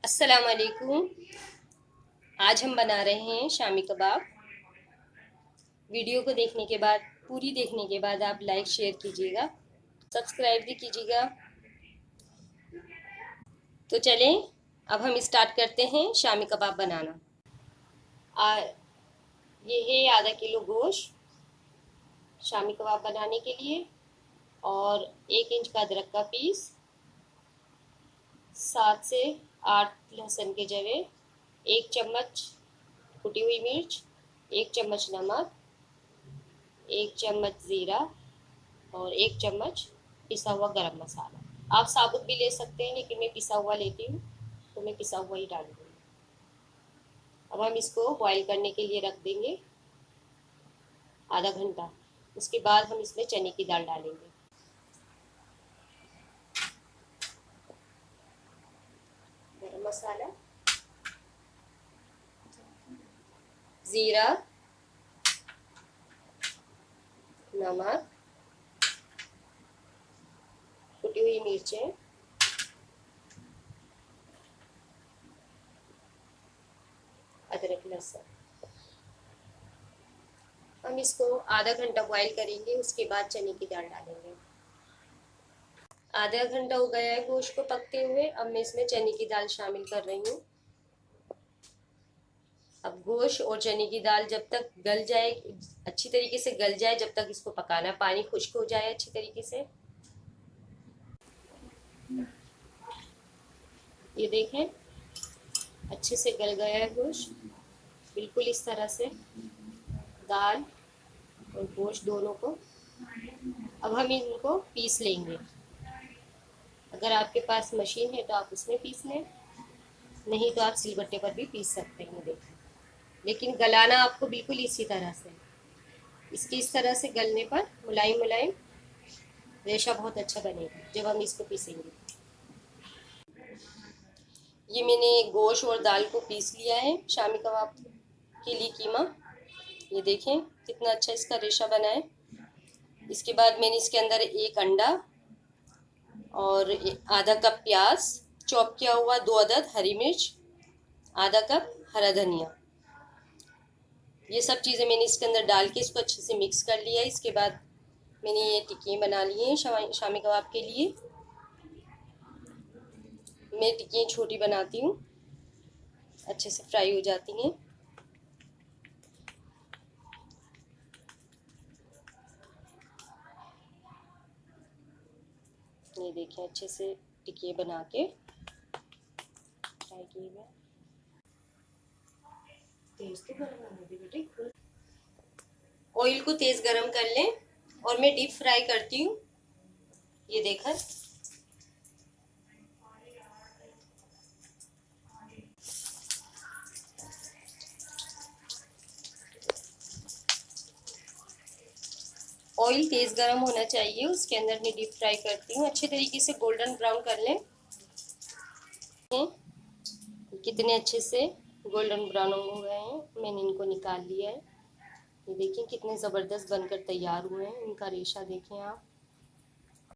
अस्सलाम वालेकुम। आज हम बना रहे हैं शामी कबाब। वीडियो को देखने के बाद, पूरी देखने के बाद आप लाइक शेयर कीजिएगा, सब्सक्राइब भी कीजिएगा। तो चलें, अब हम स्टार्ट करते हैं शामी कबाब बनाना। आ, ये है आधा किलो गोश्त शामी कबाब बनाने के लिए, और 1 इंच का अदरक का पीस, 7 से 8 लहसुन के जवे, 1 चम्मच कुटी हुई मिर्च, 1 चम्मच नमक, 1 चम्मच ज़ीरा और 1 चम्मच पिसा हुआ गरम मसाला। आप साबुत भी ले सकते हैं, लेकिन मैं पिसा हुआ लेती हूँ तो मैं पिसा हुआ ही डालूंगी। अब हम इसको बॉईल करने के लिए रख देंगे आधा घंटा। उसके बाद हम इसमें चने की दाल डालेंगे। गरम मसाला, ज़ीरा, नमक, कुटी हुई मिर्चें, अदरक लहसुन। हम इसको आधा घंटा बॉईल करेंगे, उसके बाद चने की दाल डालेंगे। आधा घंटा हो गया है गोश्त को पकते हुए। अब मैं इसमें चने की दाल शामिल कर रही हूँ। अब गोश्त और चने की दाल जब तक गल जाए, अच्छी तरीके से गल जाए, जब तक इसको पकाना। पानी खुश्क हो जाए अच्छी तरीके से। ये देखें, अच्छे से गल गया है गोश्त, बिल्कुल इस तरह से, दाल और गोश्त दोनों को। अब हम इनको पीस लेंगे। अगर आपके पास मशीन है तो आप उसमें पीस लें, नहीं तो आप सिलबट्टे पर भी पीस सकते हैं। देखें, लेकिन गलाना आपको बिल्कुल इसी तरह से, इसकी इस तरह से गलने पर मुलायम मुलायम रेशा बहुत अच्छा बनेगा जब हम इसको पीसेंगे। ये मैंने गोश्त और दाल को पीस लिया है शामी कबाब के लिए कीमा। ये देखें कितना अच्छा इसका रेशा बना है। इसके बाद मैंने इसके अंदर 1 अंडा और आधा कप प्याज चॉप किया हुआ, 2 अदद हरी मिर्च, आधा कप हरा धनिया, ये सब चीज़ें मैंने इसके अंदर डाल के इसको अच्छे से मिक्स कर लिया है। इसके बाद मैंने ये टिक्की बना ली हैं शामी कबाब के लिए। मैं टिक्कियाँ छोटी बनाती हूँ, अच्छे से फ्राई हो जाती हैं। ये देखें, अच्छे से टिक्की बना के फ्राई किए गए। तेज तो गरम होने दे बेटे। ऑयल को तेज़ गरम कर लें और मैं डीप फ्राई करती हूँ। ये देखा, ऑयल तेज़ गरम होना चाहिए, उसके अंदर मैं डीप फ्राई करती हूँ। अच्छे तरीके से गोल्डन ब्राउन कर लें। कितने अच्छे से गोल्डन ब्राउन हो गए हैं, मैंने इनको निकाल लिया है। ये देखें कितने ज़बरदस्त बनकर तैयार हुए हैं। इनका रेशा देखें आप।